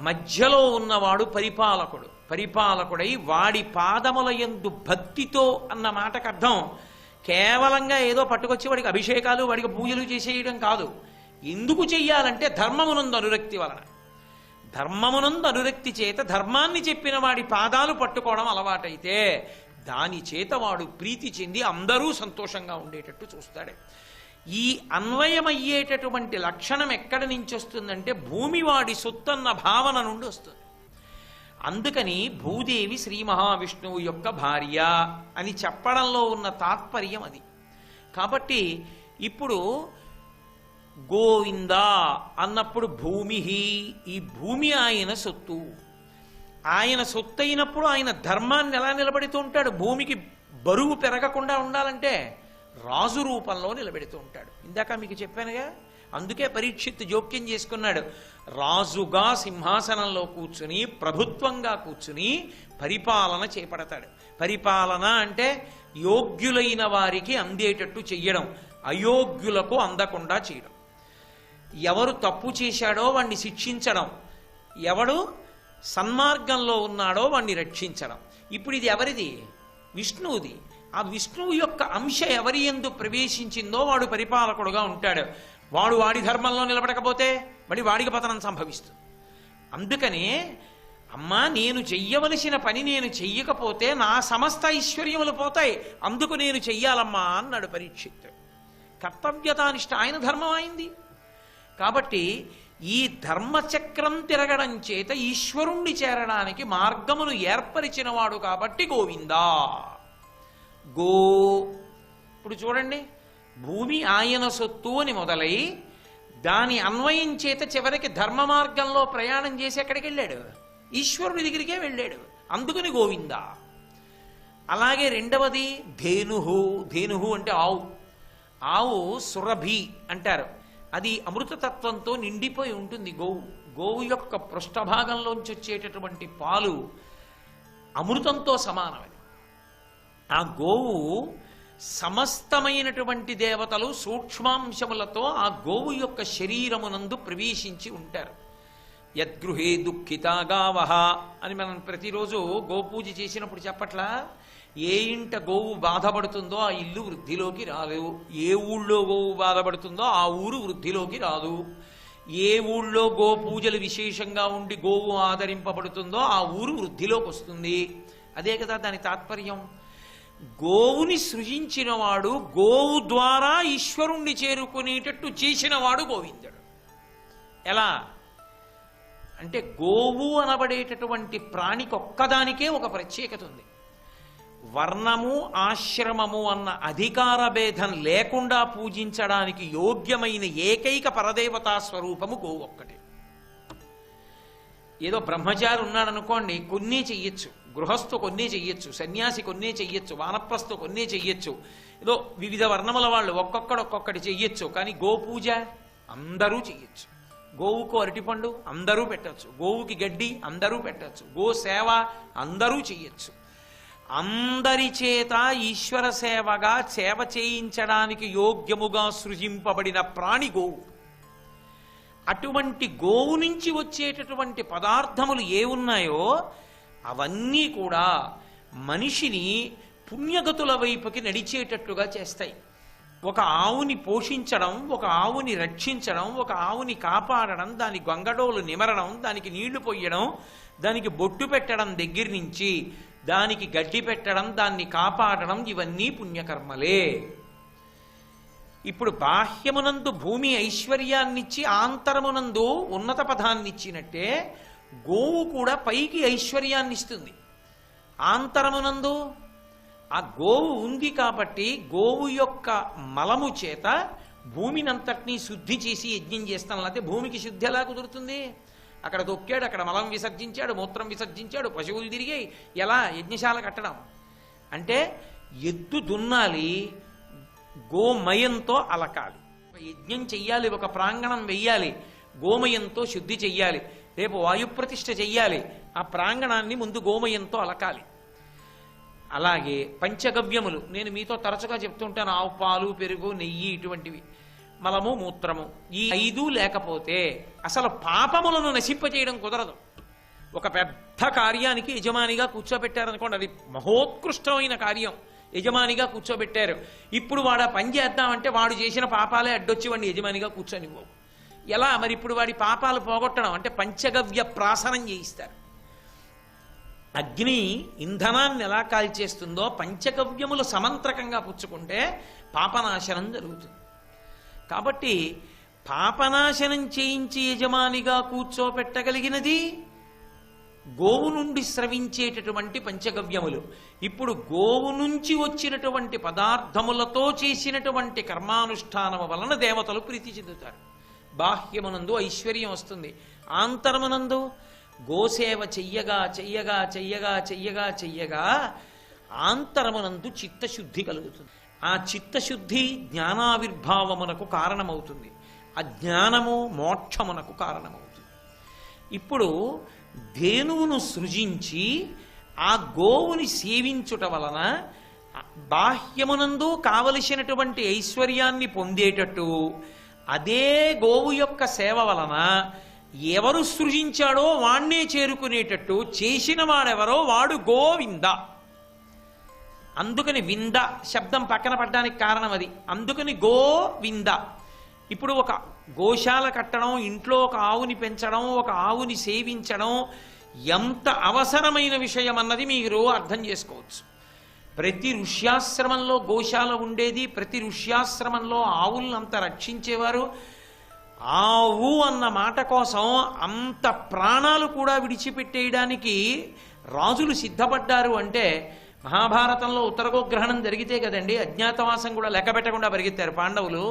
మధ్యలో ఉన్నవాడు పరిపాలకుడు. పరిపాలకుడై వాడి పాదముల యందు భక్తితో అన్న మాటకు అర్థం కేవలంగా ఏదో పట్టుకొచ్చి వాడికి అభిషేకాలు వాడికి పూజలు చేసేయడం కాదు. ఎందుకు చెయ్యాలంటే ధర్మమునందు అనురక్తి వలన. ధర్మమునందు అనురక్తి చేత ధర్మాన్ని చెప్పిన వాడి పాదాలు పట్టుకోవడం అలవాటైతే దాని చేత వాడు ప్రీతి చెంది అందరూ సంతోషంగా ఉండేటట్టు చూస్తాడు. ఈ అన్వయమయ్యేటటువంటి లక్షణం ఎక్కడి నుంచి వస్తుందంటే భూమి వాడి సొత్తన్న భావన నుండి వస్తుంది. అందుకని భూదేవి శ్రీ మహావిష్ణువు యొక్క భార్య అని చెప్పడంలో ఉన్న తాత్పర్యం అది. కాబట్టి ఇప్పుడు గోవింద అన్నప్పుడు భూమి, ఈ భూమి ఆయన సొత్తు. ఆయన సొత్తు అయినప్పుడు ఆయన ధర్మాన్ని ఎలా నిలబెడుతూ ఉంటాడు? భూమికి బరువు పెరగకుండా ఉండాలంటే రాజు రూపంలో నిలబెడుతూ ఉంటాడు. ఇందాక మీకు చెప్పానుగా, అందుకే పరీక్షిత్తు జోక్యం చేసుకున్నాడు. రాజుగా సింహాసనంలో కూర్చుని ప్రభుత్వంగా కూర్చుని పరిపాలన చేపడతాడు. పరిపాలన అంటే యోగ్యులైన వారికి అందేటట్టు చెయ్యడం, అయోగ్యులకు అందకుండా చేయడం. ఎవరు తప్పు చేశాడో వాణ్ణి శిక్షించడం, ఎవడు సన్మార్గంలో ఉన్నాడో వాణ్ణి రక్షించడం. ఇప్పుడు ఇది ఎవరిది? విష్ణువుది. ఆ విష్ణువు యొక్క అంశ ఎవరి యందు ప్రవేశించిందో వాడు పరిపాలకుడుగా ఉంటాడు. వాడు వాడి ధర్మంలో నిలబడకపోతే వాడికి పతనం సంభవిస్తుంది. అందుకనే అమ్మా, నేను చెయ్యవలసిన పని నేను చెయ్యకపోతే నా సమస్త ఐశ్వర్యములు పోతాయి, అందుకు నేను చెయ్యాలమ్మా అన్నాడు పరీక్షిత్తు. కర్తవ్యతానిష్ట, ఆయన ధర్మం అయింది. కాబట్టి ఈ ధర్మచక్రం తిరగడం చేత ఈశ్వరుణ్ణి చేరడానికి మార్గమును ఏర్పరిచినవాడు కాబట్టి గోవిందా. గో, ఇప్పుడు చూడండి, భూమి ఆయన సొత్తు అని మొదలై దాని అన్వయం చేత చివరికి ధర్మ మార్గంలో ప్రయాణం చేసి ఎక్కడికి వెళ్ళాడు? ఈశ్వరుడి దగ్గరికే వెళ్ళాడు. అందుకని గోవిందా. అలాగే రెండవది ధేనుహు. ధేనుహు అంటే ఆవు. ఆవు సురభి అంటారు. అది అమృతతత్వంతో నిండిపోయి ఉంటుంది. గోవు యొక్క పృష్ఠభాగంలోంచి వచ్చేటటువంటి పాలు అమృతంతో సమానమది. ఆ గోవు సమస్తమైనటువంటి దేవతలు సూక్ష్మాంశములతో ఆ గోవు యొక్క శరీరమునందు ప్రవేశించి ఉంటారు. యద్గృహే దుఃఖితా గావః అని మనం ప్రతిరోజు గోపూజ చేసినప్పుడు చెప్పట్లా? ఏ ఇంట గోవు బాధపడుతుందో ఆ ఇల్లు వృద్ధిలోకి రాదు. ఏ ఊళ్ళో గోవు బాధపడుతుందో ఆ ఊరు వృద్ధిలోకి రాదు. ఏ ఊళ్ళో గో పూజలు విశేషంగా ఉండి గోవు ఆదరింపబడుతుందో ఆ ఊరు వృద్ధిలోకి వస్తుంది. అదే కదా దాని తాత్పర్యం. గోవుని సృజించినవాడు, గోవు ద్వారా ఈశ్వరుణ్ణి చేరుకునేటట్టు చేసినవాడు గోవిందుడు. ఎలా అంటే గోవు అనబడేటటువంటి ప్రాణికి ఒక్కదానికే ఒక ప్రత్యేకత ఉంది. వర్ణము ఆశ్రమము అన్న అధికార భేదం లేకుండా పూజించడానికి యోగ్యమైన ఏకైక పరదేవతా స్వరూపము గోవు ఒక్కటే. ఏదో బ్రహ్మచారి ఉన్నాడనుకోండి, కొన్నే చెయ్యొచ్చు. గృహస్థు కొన్నే చెయ్యొచ్చు, సన్యాసి కొన్నే చెయ్యొచ్చు, వానప్రస్థు కొన్నే చెయ్యొచ్చు. ఏదో వివిధ వర్ణముల వాళ్ళు ఒక్కొక్కటి చెయ్యొచ్చు. కానీ గోపూజ అందరూ చెయ్యొచ్చు. గోవుకు అరటిపండు అందరూ పెట్టచ్చు, గోవుకి గడ్డి అందరూ పెట్టచ్చు, గో సేవ అందరూ చెయ్యొచ్చు. అందరి చేత ఈశ్వర సేవగా సేవ చేయించడానికి యోగ్యముగా సృజింపబడిన ప్రాణి గోవు. అటువంటి గోవు నుంచి వచ్చేటటువంటి పదార్థములు ఏ ఉన్నాయో అవన్నీ కూడా మనిషిని పుణ్యగతుల వైపుకి నడిచేటట్టుగా చేస్తాయి. ఒక ఆవుని పోషించడం, ఒక ఆవుని రక్షించడం, ఒక ఆవుని కాపాడడం, దాని గొంగడోలు నిమరడం, దానికి నీళ్లు పొయ్యడం, దానికి బొట్టు పెట్టడం దగ్గర నుంచి దానికి గడ్డి పెట్టడం, దాన్ని కాపాడడం, ఇవన్నీ పుణ్యకర్మలే. ఇప్పుడు బాహ్యమునందు భూమి ఐశ్వర్యాన్నిచ్చి ఆంతరమునందు ఉన్నత పదాన్నిచ్చినట్టే గోవు కూడా పైకి ఐశ్వర్యాన్ని ఇస్తుంది. ఆంతరమునందు ఆ గోవు ఉంది కాబట్టి గోవు యొక్క మలము చేత భూమినంతటినీ శుద్ధి చేసి యజ్ఞం చేస్తాం. లేకపోతే భూమికి శుద్ధి ఎలా కుదురుతుంది? అక్కడ దొక్కాడు, అక్కడ మలం విసర్జించాడు, మూత్రం విసర్జించాడు, పశువులు తిరిగాయి, ఎలా యజ్ఞశాల కట్టడం? అంటే ఎద్దు దున్నాలి, గోమయంతో అలకాలి. యజ్ఞం చెయ్యాలి, ఒక ప్రాంగణం వెయ్యాలి, గోమయంతో శుద్ధి చెయ్యాలి. రేపు వాయుప్రతిష్ఠ చెయ్యాలి, ఆ ప్రాంగణాన్ని ముందు గోమయంతో అలకాలి. అలాగే పంచగవ్యములు, నేను మీతో తరచుగా చెప్తుంటాను, ఆవు పాలు, పెరుగు, నెయ్యి, ఇటువంటివి, మలము, మూత్రము, ఈ 5 లేకపోతే అసలు పాపములను నశింపచేయడం కుదరదు. ఒక పెద్ద కార్యానికి యజమానిగా కూర్చోబెట్టారనుకోండి, అది మహోత్కృష్టమైన కార్యం, యజమానిగా కూర్చోబెట్టారు. ఇప్పుడు వాడు ఆ పని చేద్దామంటే వాడు చేసిన పాపాలే అడ్డొచ్చి వాడిని యజమానిగా కూర్చొనివ్వవు. ఎలా మరి ఇప్పుడు వాడి పాపాలు పోగొట్టడం అంటే పంచగవ్య ప్రాసనం చేయిస్తారు. అగ్ని ఇంధనాన్ని ఎలా కాల్చేస్తుందో పంచగవ్యములు సమంత్రకంగా పుచ్చుకుంటే పాపనాశనం జరుగుతుంది. కాబట్టి పాపనాశనం చేయించి యజమానిగా కూర్చోపెట్టగలిగినది గోవు నుండి స్రవించేటటువంటి పంచగవ్యములు. ఇప్పుడు గోవు నుంచి వచ్చినటువంటి పదార్థములతో చేసినటువంటి కర్మానుష్ఠానము వలన దేవతలు ప్రీతి చెందుతారు. బాహ్యమునందు ఐశ్వర్యం వస్తుంది, ఆంతరమునందు గోసేవ చెయ్యగా చెయ్యగా చెయ్యగా చెయ్యగా చెయ్యగా ఆంతరమునందు చిత్తశుద్ధి కలుగుతుంది. ఆ చిత్తశుద్ధి జ్ఞానావిర్భావమునకు కారణమవుతుంది, ఆ జ్ఞానము మోక్షమునకు కారణమవుతుంది. ఇప్పుడు ధేనువును సృజించి ఆ గోవుని సేవించుట వలన బాహ్యమునందు కావలసినటువంటి ఐశ్వర్యాన్ని పొందేటట్టు, అదే గోవు యొక్క సేవ వలన ఎవరు సృజించాడో వాణ్ణే చేరుకునేటట్టు చేసిన వాడెవరో వాడు గోవింద. అందుకని వింద శబ్దం పక్కన పడ్డానికి కారణం అది. అందుకని గోవింద. ఇప్పుడు ఒక గోశాల కట్టడం, ఇంట్లో ఒక ఆవుని పెంచడం, ఒక ఆవుని సేవించడం ఎంత అవసరమైన విషయం అన్నది మీరు అర్థం చేసుకోవచ్చు. ప్రతి ఋష్యాశ్రమంలో గోశాల ఉండేది, ప్రతి ఋష్యాశ్రమంలో ఆవుల్నంత రక్షించేవారు. ఆవు అన్న మాట కోసం అంత ప్రాణాలు కూడా విడిచిపెట్టేయడానికి రాజులు సిద్ధపడ్డారు. అంటే మహాభారతంలో ఉత్తరగోగ్రహణం జరిగితే కదండి అజ్ఞాతవాసం కూడా లెక్క పెట్టకుండా పరిగెత్తారు పాండవులు.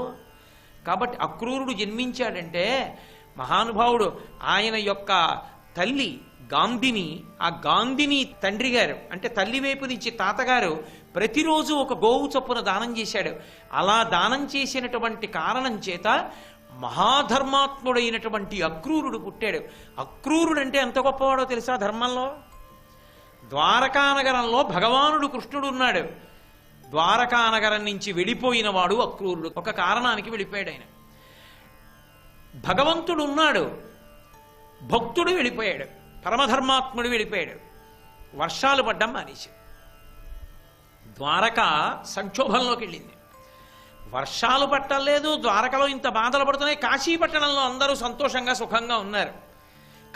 కాబట్టి అక్రూరుడు జన్మించాడంటే మహానుభావుడు, ఆయన యొక్క తల్లి గాంధిని, ఆ గాంధిని తండ్రి గారు అంటే తల్లి వైపు నుంచి తాతగారు ప్రతిరోజు ఒక గోవు చొప్పున దానం చేశాడు. అలా దానం చేసినటువంటి కారణం చేత మహాధర్మాత్ముడైనటువంటి అక్రూరుడు పుట్టాడు. అక్రూరుడు అంటే ఎంత గొప్పవాడో తెలుసా ధర్మంలో? ద్వారకానగరంలో భగవానుడు కృష్ణుడు ఉన్నాడు. ద్వారకానగరం నుంచి వెళ్ళిపోయిన వాడు అక్రూరుడు. ఒక కారణానికి వెళ్ళిపోయాడు ఆయన. భగవంతుడు ఉన్నాడు, భక్తుడు వెళ్ళిపోయాడు, పరమధర్మాత్ముడు వెళ్ళిపోయాడు. వర్షాలు పడ్డం మానేశాడు. ద్వారక సంక్షోభంలోకి వెళ్ళింది. వర్షాలు పట్టలేదు, ద్వారకలో ఇంత బాధలు పడుతున్నాయి. కాశీపట్టణంలో అందరూ సంతోషంగా సుఖంగా ఉన్నారు.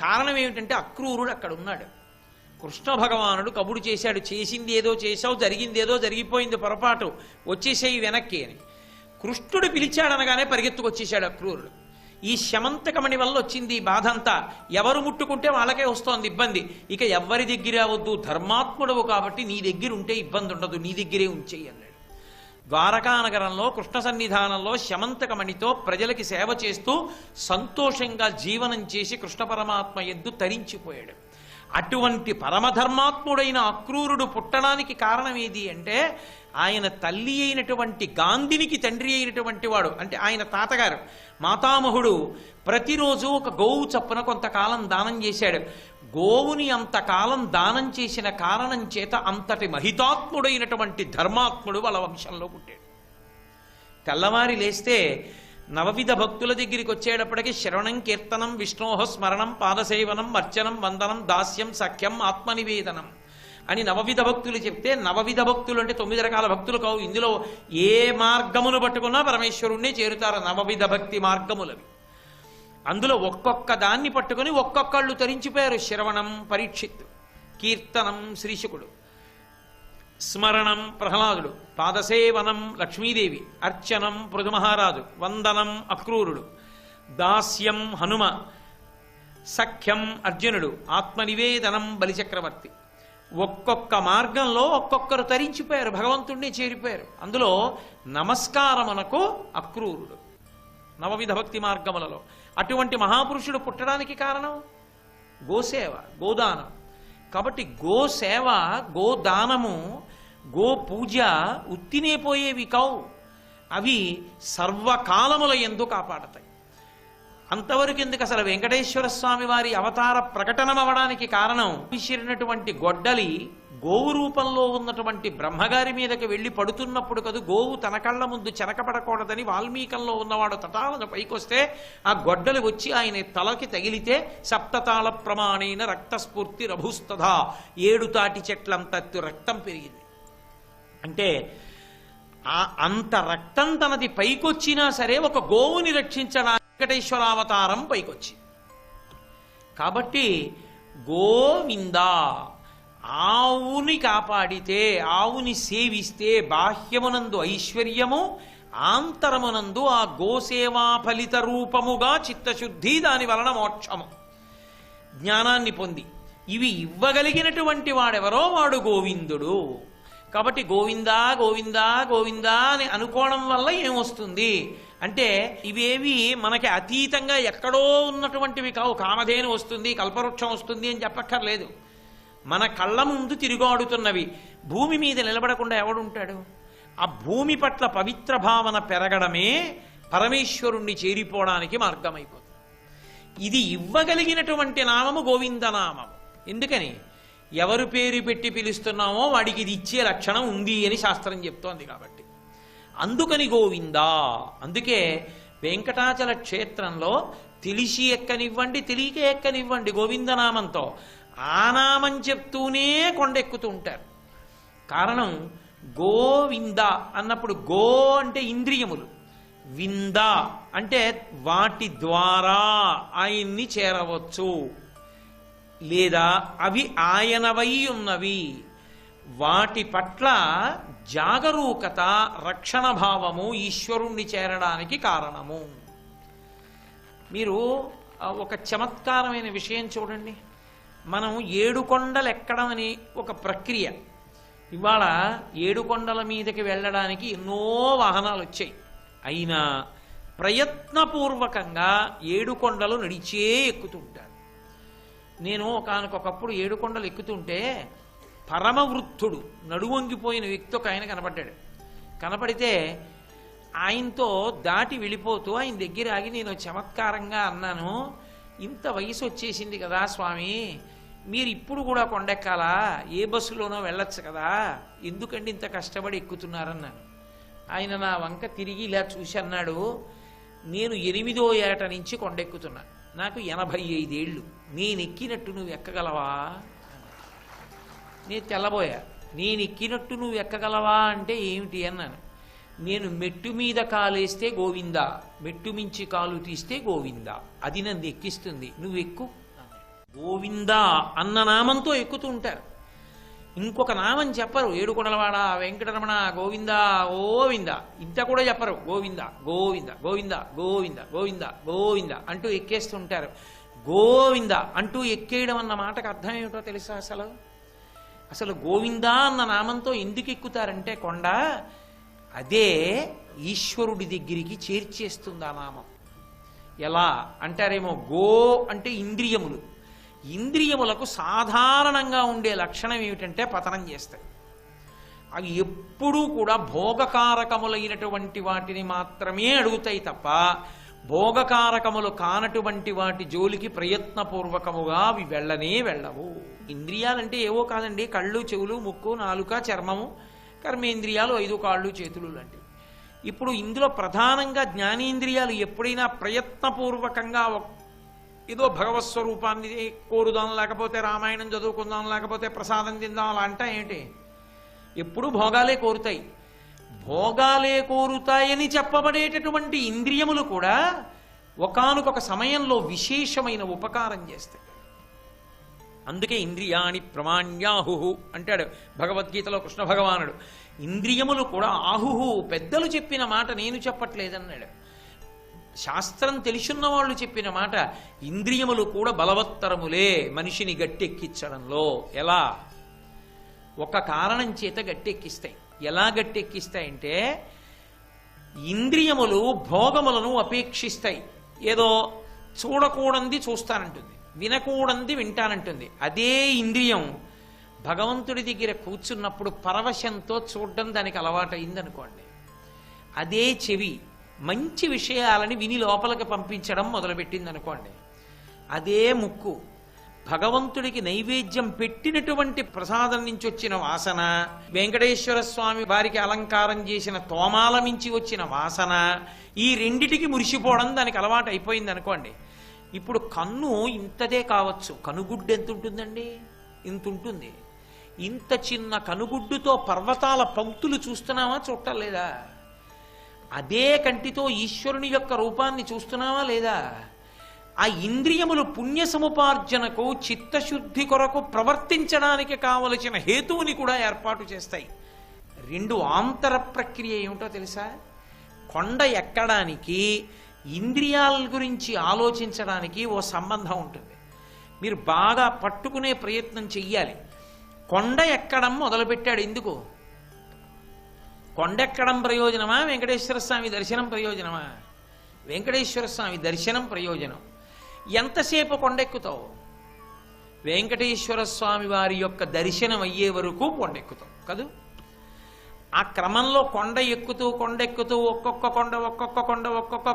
కారణం ఏమిటంటే అక్రూరుడు అక్కడ ఉన్నాడు. కృష్ణ భగవానుడు కబుడు చేశాడు, చేసింది ఏదో చేశావు, జరిగింది ఏదో జరిగిపోయింది, పొరపాటు, వచ్చేసేయి వెనక్కి అని. కృష్ణుడు పిలిచాడనగానే పరిగెత్తుకొచ్చేశాడు అక్రూరుడు. ఈ శమంతకమణి వల్ల వచ్చింది ఈ బాధ అంతా. ఎవరు ముట్టుకుంటే వాళ్ళకే వస్తోంది ఇబ్బంది. ఇక ఎవరి దగ్గర వద్దు, ధర్మాత్ముడవు కాబట్టి నీ దగ్గర ఉంటే ఇబ్బంది ఉండదు, నీ దగ్గరే ఉంచేయి అన్నాడు. ద్వారకానగరంలో కృష్ణ సన్నిధానంలో శమంతకమణితో ప్రజలకి సేవ చేస్తూ సంతోషంగా జీవనం చేసి కృష్ణ పరమాత్మ యందు తరించిపోయాడు. అటువంటి పరమధర్మాత్ముడైన అక్రూరుడు పుట్టడానికి కారణం ఏది అంటే ఆయన తల్లి అయినటువంటి గాంధినికి తండ్రి అయినటువంటి వాడు, అంటే ఆయన తాతగారు మాతామహుడు ప్రతిరోజు ఒక గోవు చప్పున కొంతకాలం దానం చేశాడు. గోవుని అంతకాలం దానం చేసిన కారణం చేత అంతటి మహితాత్ముడైనటువంటి ధర్మాత్ముడు వాళ్ళ వంశంలో పుట్టాడు. తెల్లవారి లేస్తే నవవిధ భక్తుల దగ్గరికి వచ్చేటప్పటికి శ్రవణం, కీర్తనం, విష్ణోహ స్మరణం, పాదసేవనం, అర్చనం, వందనం, దాస్యం, సఖ్యం, ఆత్మనివేదనం అని నవవిధ భక్తులు చెప్తే, నవవిధ భక్తులు అంటే 9 రకాల భక్తులు కావు. ఇందులో ఏ మార్గమును పట్టుకున్నా పరమేశ్వరుణ్ణి చేరుతారు. నవవిధ భక్తి మార్గములవి. అందులో ఒక్కొక్క దాన్ని పట్టుకుని ఒక్కొక్కళ్ళు తరించిపోయారు. శ్రవణం పరీక్షిత్తు, కీర్తనం శ్రీశుకుడు, స్మరణం ప్రహ్లాదుడు, పాదసేవనం లక్ష్మీదేవి, అర్చనం పృథుమహారాజు, వందనం అక్రూరుడు, దాస్యం హనుమ, సఖ్యం అర్జునుడు, ఆత్మనివేదనం బలిచక్రవర్తి. ఒక్కొక్క మార్గంలో ఒక్కొక్కరు తరించిపోయారు, భగవంతుణ్ణి చేరిపోయారు. అందులో నమస్కారమునకు అక్రూరుడు నవవిధ భక్తి మార్గములలో. అటువంటి మహాపురుషుడు పుట్టడానికి కారణం గోసేవ, గోదానం. కాబట్టి గోసేవ, గోదానము, గో పూజ ఉత్తినే పోయేవి కావు. అవి సర్వకాలముల యందు కాపాడతాయి. అంతవరకు ఎందుకు అసలు వెంకటేశ్వర స్వామి వారి అవతార ప్రకటనమవడానికి కారణం విసిరినటువంటి గొడ్డలి గోవు రూపంలో ఉన్నటువంటి బ్రహ్మగారి మీదకి వెళ్ళి పడుతున్నప్పుడు కదా గోవు తన కళ్ళ ముందు చెనకపడకూడదని వాల్మీకంలో ఉన్నవాడు తటాలను పైకొస్తే ఆ గొడ్డలి వచ్చి ఆయన తలకి తగిలితే సప్తతాళ ప్రమాణైన రక్తస్ఫూర్తి రభుస్తథా 7 తాటి చెట్లంత రక్తం పెరిగింది. అంటే అంత రక్తం తనది పైకొచ్చినా సరే ఒక గోవుని రక్షించడానికి వెంకటేశ్వరావతారం పైకొచ్చి. కాబట్టి గోవింద ఆవుని కాపాడితే, ఆవుని సేవిస్తే బాహ్యమునందు ఐశ్వర్యము, ఆంతరమునందు ఆ గోసేవా ఫలిత రూపముగా చిత్తశుద్ధి, దాని వలన మోక్షము, జ్ఞానాన్ని పొంది ఇవి ఇవ్వగలిగినటువంటి వాడెవరో వాడు గోవిందుడు. కాబట్టి గోవిందా గోవిందా గోవిందా అని అనుకోవడం వల్ల ఏమొస్తుంది అంటే ఇవేవి మనకి అతీతంగా ఎక్కడో ఉన్నటువంటివి కావు. కామధేను వస్తుంది, కల్పవృక్షం వస్తుంది అని చెప్పక్కర్లేదు. మన కళ్ళ ముందు తిరుగాడుతున్నవి. భూమి మీద నిలబడకుండా ఎవడుంటాడు? ఆ భూమి పట్ల పవిత్ర భావన పెరగడమే పరమేశ్వరుణ్ణి చేరిపోవడానికి మార్గమైపోతుంది. ఇది ఇవ్వగలిగినటువంటి నామము గోవిందనామము. ఎందుకని? ఎవరు పేరు పెట్టి పిలుస్తున్నామో వాడికి ఇది ఇచ్చే లక్షణం ఉంది అని శాస్త్రం చెప్తోంది. కాబట్టి అందుకని గోవిందా. అందుకే వెంకటాచల క్షేత్రంలో తెలిసి ఎక్కనివ్వండి, తెలియక ఎక్కనివ్వండి, గోవిందనామంతో ఆ నామం చెప్తూనే కొండెక్కుతూ ఉంటారు. కారణం గోవింద అన్నప్పుడు గో అంటే ఇంద్రియములు, వింద అంటే వాటి ద్వారా ఆయన్ని చేరవచ్చు, లేదా అవి ఆయనవై ఉన్నవి, వాటి పట్ల జాగరూకత, రక్షణ భావము ఈశ్వరుణ్ణి చేరడానికి కారణము. మీరు ఒక చమత్కారమైన విషయం చూడండి. మనం 7 కొండలు ఎక్కడం అని ఒక ప్రక్రియ. ఇవాళ 7 కొండల మీదకి వెళ్ళడానికి ఎన్నో వాహనాలు వచ్చాయి. అయినా ప్రయత్నపూర్వకంగా 7 కొండలు నడిచే ఎక్కుతుంటారు. నేను ఒకనకొకప్పుడు 7 కొండలు ఎక్కుతుంటే పరమవృద్ధుడు నడువంగిపోయిన వ్యక్తి ఒక ఆయన కనపడ్డాడు. కనపడితే ఆయనతో దాటి వెళ్ళిపోతూ ఆయన దగ్గర ఆగి నేను చమత్కారంగా అన్నాను, ఇంత వయసు వచ్చేసింది కదా స్వామి, మీరు ఇప్పుడు కూడా కొండెక్కాలా? ఏ బస్సులోనో వెళ్ళొచ్చు కదా, ఎందుకండి ఇంత కష్టపడి ఎక్కుతున్నారన్నాను. ఆయన నా వంక తిరిగి ఇలా చూసి అన్నాడు, నేను 8వ ఏట నుంచి కొండెక్కుతున్నా, నాకు 85 ఏళ్ళు, నేను ఎక్కినట్టు నువ్వు ఎక్కగలవా? నేను తెల్లబోయా. నేను ఎక్కినట్టు నువ్వు ఎక్కగలవా అంటే ఏమిటి అన్నాను. నేను మెట్టు మీద కాలేస్తే గోవిందా, మెట్టు మించి కాలు తీస్తే గోవిందా, అది నన్ను ఎక్కిస్తుంది, నువ్వు ఎక్కు. గోవిందా అన్న నామంతో ఎక్కుతూ ఉంటారు. ఇంకొక నామం చెప్పరు. 7 కొండలవాడ, వెంకటరమణ, గోవిందా గోవింద, ఇంత కూడా చెప్పరు. గోవింద గోవింద గోవింద గోవింద గోవింద గోవింద అంటూ ఎక్కేస్తుంటారు. గోవింద అంటూ ఎక్కేయడం అన్న మాటకు అర్థం ఏమిటో తెలుసా? అసలు గోవిందా అన్న నామంతో ఎందుకు ఎక్కుతారంటే కొండ అదే ఈశ్వరుడి దగ్గరికి చేర్చేస్తుంది ఆ నామం. ఎలా అంటారేమో, గో అంటే ఇంద్రియములు. ఇంద్రియములకు సాధారణంగా ఉండే లక్షణం ఏమిటంటే పతనం చేస్తాయి. అవి ఎప్పుడూ కూడా భోగకారకములైనటువంటి వాటిని మాత్రమే అడుగుతాయి తప్ప భోగకారకములు కానటువంటి వాటి జోలికి ప్రయత్నపూర్వకముగా అవి వెళ్ళనే వెళ్ళవు. ఇంద్రియాలంటే ఏవో కాదండి, కళ్ళు, చెవులు, ముక్కు, నాలుక, చర్మము, కర్మేంద్రియాలు, 5 కాళ్ళు, చేతులు లాంటివి. ఇప్పుడు ఇందులో ప్రధానంగా జ్ఞానేంద్రియాలు ఎప్పుడైనా ప్రయత్నపూర్వకంగా ఏదో భగవత్ స్వరూపాన్ని కోరుదాం, లేకపోతే రామాయణం చదువుకుందాం, లేకపోతే ప్రసాదం తిందాం అలా అంటా ఏంటి? ఎప్పుడు భోగాలే కోరుతాయి. భోగాలే కోరుతాయని చెప్పబడేటటువంటి ఇంద్రియములు కూడా ఒకానొక సమయంలో విశేషమైన ఉపకారం చేస్తాయి. అందుకే ఇంద్రియాణి ప్రమాణ్యాహు అంటాడు భగవద్గీతలో కృష్ణ భగవానుడు. ఇంద్రియములు కూడా ఆహుహు, పెద్దలు చెప్పిన మాట నేను చెప్పట్లేదన్నాడు. శాస్త్రం తెలుసున్న వాళ్ళు చెప్పిన మాట. ఇంద్రియములు కూడా బలవత్తరములే మనిషిని గట్టెక్కించడంలో. ఎలా? ఒక కారణం చేత గట్టెక్కిస్తాయి. ఎలా గట్టెక్కిస్తాయంటే, ఇంద్రియములు భోగములను అపేక్షిస్తాయి. ఏదో చూడకూడంది చూస్తానంటుంది, వినకూడంది వింటానంటుంది. అదే ఇంద్రియం భగవంతుడి దగ్గర కూర్చున్నప్పుడు పరవశంతో చూడడం దానికి అలవాటైందనుకోండి. అదే చెవి మంచి విషయాలని విని లోపలికి పంపించడం మొదలుపెట్టింది అనుకోండి. అదే ముక్కు భగవంతుడికి నైవేద్యం పెట్టినటువంటి ప్రసాదం నుంచి వచ్చిన వాసన, వెంకటేశ్వర స్వామి వారికి అలంకారం చేసిన తోమాల నుంచి వచ్చిన వాసన, ఈ రెండిటికి మురిసిపోవడం దానికి అలవాటు అయిపోయింది అనుకోండి. ఇప్పుడు కన్ను ఇంతదే కావచ్చు, కనుగుడ్డు ఎంత ఉంటుందండి? ఇంత ఉంటుంది. ఇంత చిన్న కనుగుడ్డుతో పర్వతాల పంక్తులు చూస్తున్నావా, చూడటం లేదా? అదే కంటితో ఈశ్వరుని యొక్క రూపాన్ని చూస్తున్నావా లేదా? ఆ ఇంద్రియములు పుణ్య సముపార్జనకు, చిత్తశుద్ధి కొరకు ప్రవర్తించడానికి కావలసిన హేతువుని కూడా ఏర్పాటు చేస్తాయి. రెండు ఆంతర ప్రక్రియ ఏమిటో తెలుసా? కొండ ఎక్కడానికి ఇంద్రియాల గురించి ఆలోచించడానికి ఓ సంబంధం ఉంటుంది. మీరు బాగా పట్టుకునే ప్రయత్నం చెయ్యాలి. కొండ ఎక్కడం మొదలుపెట్టాడు ఎందుకు? కొండెక్కడం ప్రయోజనమా, వెంకటేశ్వర స్వామి దర్శనం ప్రయోజనమా? వెంకటేశ్వర స్వామి దర్శనం ప్రయోజనం. ఎంతసేపు కొండెక్కుతావు? వెంకటేశ్వర స్వామి వారి యొక్క దర్శనం అయ్యే వరకు కొండెక్కుతావు కదూ. ఆ క్రమంలో కొండెక్కుతూ ఒక్కొక్క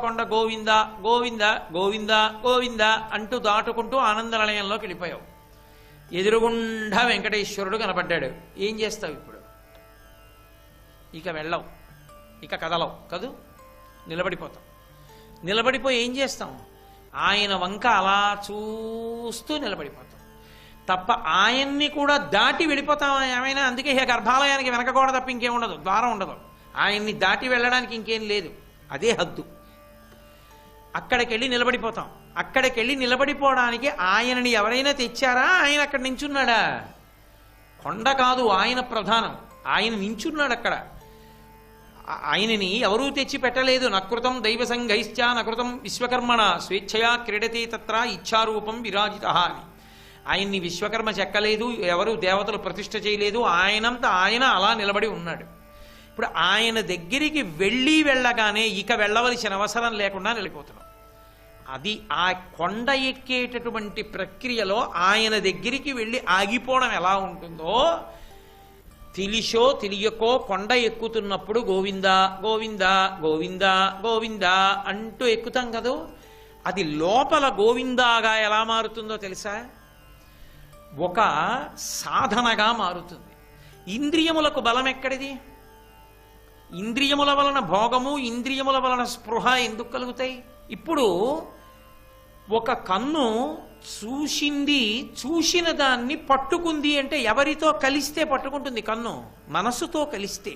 కొండ గోవింద గోవింద గోవింద గోవింద అంటూ దాటుకుంటూ ఆనందనిలయంలోకి వెళ్ళిపోయావు. ఎదురుగుండా వెంకటేశ్వరుడు కనపడ్డాడు. ఏం చేస్తావు ఇప్పుడు? ఇక వెళ్ళవు, ఇక కదలవు కదూ. నిలబడిపోతాం. నిలబడిపోయి ఏం చేస్తాం? ఆయన వంక అలా చూస్తూ నిలబడిపోతాం తప్ప ఆయన్ని కూడా దాటి వెళ్ళిపోతాం ఏమైనా. అందుకే ఇక గర్భాలయానికి వెనకగోడ తప్ప ఇంకేం ఉండదు, ద్వారం ఉండదు. ఆయన్ని దాటి వెళ్ళడానికి ఇంకేం లేదు, అదే హద్దు. అక్కడికి వెళ్ళి నిలబడిపోతాం. అక్కడికి వెళ్ళి నిలబడిపోవడానికి ఆయనని ఎవరైనా తెచ్చారా? ఆయన అక్కడ నించున్నాడా? కొండ కాదు ఆయన ప్రధానం, ఆయన నించున్నాడు అక్కడ. ఆయనని ఎవరూ తెచ్చి పెట్టలేదు. నకృతం దైవ సంఘైశ్చ నకృతం విశ్వకర్మణ స్వేచ్ఛయా క్రీడతి తత్ర ఇచ్ఛారూపం విరాజిత అని. ఆయన్ని విశ్వకర్మ చెక్కలేదు, ఎవరు దేవతలు ప్రతిష్ఠ చేయలేదు. ఆయనంత ఆయన అలా నిలబడి ఉన్నాడు. ఇప్పుడు ఆయన దగ్గరికి వెళ్ళగానే ఇక వెళ్ళవలసిన అవసరం లేకుండా నిలిపోతున్నాం. అది ఆ కొండ ఎక్కేటటువంటి ప్రక్రియలో ఆయన దగ్గరికి వెళ్ళి ఆగిపోవడం ఎలా ఉంటుందో, తెలిసో తెలియకో కొండ ఎక్కుతున్నప్పుడు గోవింద గోవింద గోవింద గోవింద అంటూ ఎక్కుతాం కదూ. అది లోపల గోవిందాగా ఎలా మారుతుందో తెలుసా? ఒక సాధనగా మారుతుంది. ఇంద్రియములకు బలం ఎక్కడిది? ఇంద్రియముల వలన భోగము, ఇంద్రియముల వలన స్పృహ ఎందుకు కలుగుతాయి? ఇప్పుడు ఒక కన్ను చూసిన దాన్ని పట్టుకుంది అంటే ఎవరితో కలిస్తే పట్టుకుంటుంది? కన్ను మనసుతో కలిస్తే.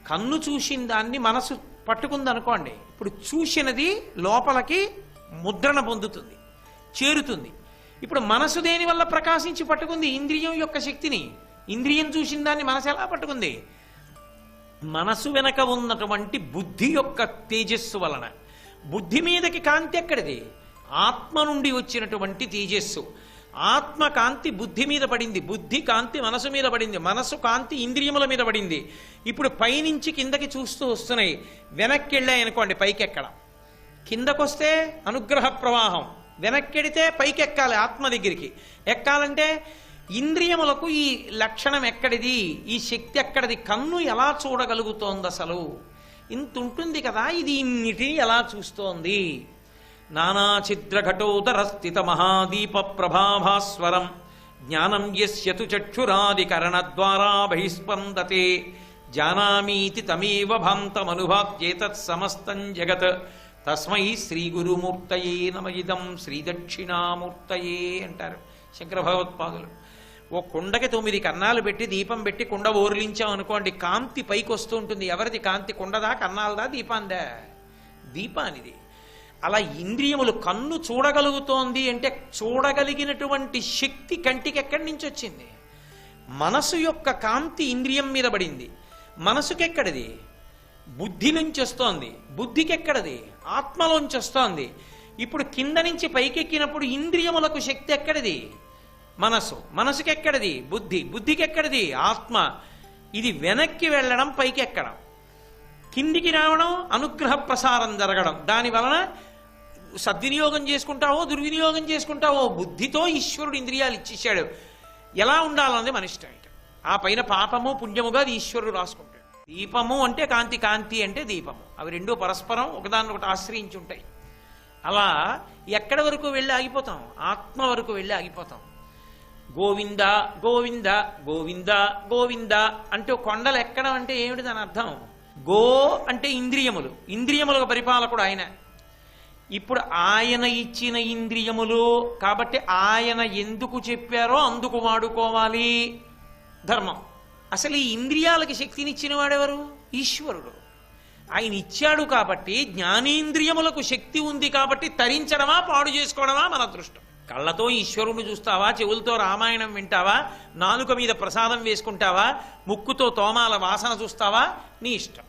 కన్ను చూసిన దాన్ని మనసు పట్టుకుంది అనుకోండి, ఇప్పుడు చూసినది లోపలికి ముద్రణ పొందుతుంది, చేరుతుంది. ఇప్పుడు మనసు దేని వల్ల ప్రకాశించి పట్టుకుంది? ఇంద్రియం యొక్క శక్తిని. ఇంద్రియం చూసిన దాన్ని మనసు ఎలా పట్టుకుంది? మనసు వెనక ఉన్నటువంటి బుద్ధి యొక్క తేజస్సు వలన. బుద్ధి మీదకి కాంతి ఎక్కడిది? ఆత్మ నుండి వచ్చినటువంటి తేజస్సు. ఆత్మ కాంతి బుద్ధి మీద పడింది, బుద్ధి కాంతి మనసు మీద పడింది, మనసు కాంతి ఇంద్రియముల మీద పడింది. ఇప్పుడు పైనుంచి కిందకి చూస్తూ వస్తున్నాయి. వెనక్కి వెళ్ళాయనుకోండి పైకెక్కడం, కిందకొస్తే అనుగ్రహ ప్రవాహం, వెనక్కెడితే పైకెక్కాలి ఆత్మ దగ్గరికి. ఎక్కాలంటే ఇంద్రియములకు ఈ లక్షణం ఎక్కడిది? ఈ శక్తి ఎక్కడిది? కన్ను ఎలా చూడగలుగుతోంది అసలు? ఇంత ఉంటుంది కదా, ఇది ఇన్నిటిని ఎలా చూస్తోంది? నానాఛిద్రఘటోదర స్థిత మహాదీప ప్రభాభాస్వరం జ్ఞానం యస్యతు చక్షురాదికరణ ద్వారా బహిస్పందతే జానామీతి తమేవ భాంతమనుభాత్యేతత్ సమస్తం జగత్ తస్మై శ్రీ గురుమూర్తయే నమ ఇదం శ్రీ దక్షిణామూర్తయే అంటారు శంకర భగవత్పాదులు. ఓ కుండకి 9 కన్నాలు పెట్టి దీపం పెట్టి కుండ ఓర్లించాం అనుకోండి, కాంతి పైకి వస్తూ ఉంటుంది. ఎవరిది కాంతి? కుండదా, కన్నాలదా, దీపాందా? దీపానిది. అలా ఇంద్రియములు, కన్ను చూడగలుగుతోంది అంటే చూడగలిగినటువంటి శక్తి కంటికి ఎక్కడి నుంచి వచ్చింది? మనసు యొక్క కాంతి ఇంద్రియం మీద పడింది. మనసుకెక్కడిది? బుద్ధి నుంచి వస్తోంది. బుద్ధికి ఎక్కడది? ఆత్మలోంచి వస్తోంది. ఇప్పుడు కింద నుంచి పైకెక్కినప్పుడు ఇంద్రియములకు శక్తి ఎక్కడిది? మనసు. మనసుకెక్కడిది? బుద్ధి. బుద్ధికి ఎక్కడిది? ఆత్మ. ఇది వెనక్కి వెళ్ళడం, పైకి ఎక్కడం, కిందికి రావడం, అనుగ్రహ ప్రసారం జరగడం. దాని వలన సద్వినియోగం చేసుకుంటావో దుర్వినియోగం చేసుకుంటావో, బుద్ధితో ఈశ్వరుడు ఇంద్రియాలు ఇచ్చేశాడు. ఎలా ఉండాలన్నది మన ఇష్టం. ఆ పైన పాపము పుణ్యముగా అది ఈశ్వరుడు రాసుకుంటాడు. దీపము అంటే కాంతి, కాంతి అంటే దీపము. అవి రెండు పరస్పరం ఒకదాన్నొకటి ఆశ్రయించి ఉంటాయి. అలా ఎక్కడి వరకు వెళ్ళి ఆగిపోతాం? ఆత్మ వరకు వెళ్ళి ఆగిపోతాం. గోవింద గోవింద గోవింద గోవింద అంటూ కొండలు ఎక్కడం అంటే ఏమిటి దాని అర్థం? గో అంటే ఇంద్రియములు, ఇంద్రియములకు పరిపాలకుడు ఆయన. ఇప్పుడు ఆయన ఇచ్చిన ఇంద్రియములు కాబట్టి ఆయన ఎందుకు చెప్పారో అందుకు వాడుకోవాలి ధర్మం. అసలు ఈ ఇంద్రియాలకి శక్తినిచ్చిన వాడెవరు? ఈశ్వరుడు. ఆయన ఇచ్చాడు కాబట్టి, జ్ఞానేంద్రియములకు శక్తి ఉంది కాబట్టి తరించడమా పాడు చేసుకోవడమా మన అదృష్టం. కళ్ళతో ఈశ్వరుని చూస్తావా, చెవులతో రామాయణం వింటావా, నాలుక మీద ప్రసాదం వేసుకుంటావా, ముక్కుతో తోమాల వాసన చూస్తావా, నీ ఇష్టం.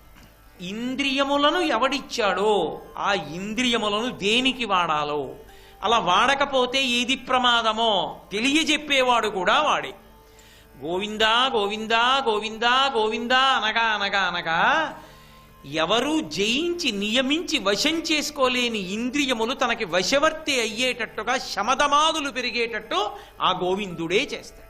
ఇంద్రియములను ఎవడిచ్చాడో ఆ ఇంద్రియములను దేనికి వాడాలో, అలా వాడకపోతే ఏది ప్రమాదమో తెలియజెప్పేవాడు కూడా వాడే. గోవిందా గోవిందా గోవిందా గోవిందా అనగా అనగా అనగా ఎవరూ జయించి నియమించి వశం చేసుకోలేని ఇంద్రియములు తనకి వశవర్తి అయ్యేటట్టుగా శమదమాదులు పెరిగేటట్టు ఆ గోవిందుడే చేస్తాడు.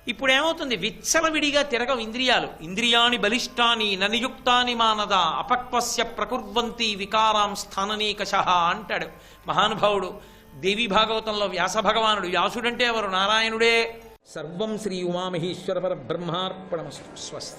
ఇప్పుడేమవుతుంది? విచ్చలవిడిగా తిరగవు ఇంద్రియాలు. ఇంద్రియాణి బలిష్టాని ననియుక్తాని మానద అపక్వస్య ప్రకుర్వంతి వికారాం స్థాననీకషః అంటాడు మహానుభావుడు. దేవి భాగవతంలో వ్యాస భగవానుడు. వ్యాసుడంటే ఎవరు? నారాయణుడే. సర్వం శ్రీ ఉమామహేశ్వర పరబ్రహ్మార్పణమస్తు. స్వస్తి.